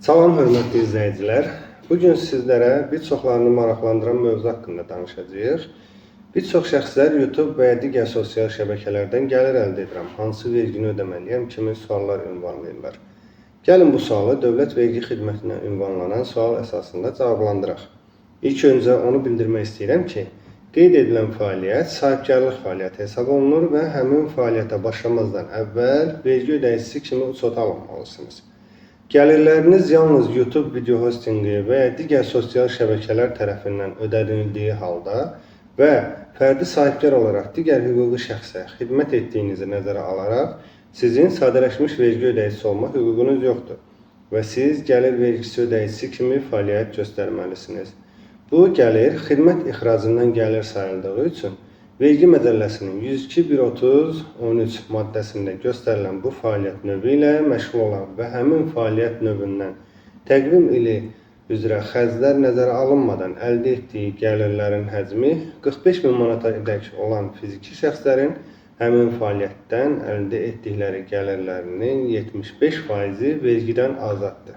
Salam hörmətli izləyicilər. Bugün sizlərə bir çoxlarını maraqlandıran mövzu haqqında danışacağıq. Bir çox şəxslər YouTube və ya digər sosial şəbəkələrdən gəlir əldə edirəm, hansı vergini ödəməliyəm kimi suallar ünvanlayırlar. Gəlin bu sualı Dövlət Vergi Xidmətinə ünvanlanan sual əsasında cavablandıraq. İlk öncə onu bildirmək istəyirəm ki, qeyd edilən fəaliyyət sahibkarlıq fəaliyyəti hesab olunur və həmin fəaliyyətə başlamazdan əvvəl vergi ödəyicisi kimi uçota alınmalısınız. Gəlirləriniz yalnız YouTube video hostinqi və ya digər sosial şəbəkələr tərəfindən ödənildiyi halda və fərdi sahibkar olaraq digər hüquqi şəxsə xidmət etdiyinizi nəzərə alaraq sizin sadələşmiş vergi ödəyicisi olmaq hüququnuz yoxdur və siz gəlir vergisi ödəyicisi kimi fəaliyyət göstərməlisiniz. Bu gəlir xidmət ixracından gəlir sayıldığı üçün Vergi Məcəlləsinin 102.130.13 maddəsində göstərilən bu fəaliyyət növü ilə məşğul olan və həmin fəaliyyət növündən təqvim ili üzrə xərclər nəzərə alınmadan əldə etdiyi gəlirlərin həcmi 45.000 manatadək olan fiziki şəxslərin həmin fəaliyyətdən əldə etdikləri gəlirlərinin 75%-i vergidən azaddır.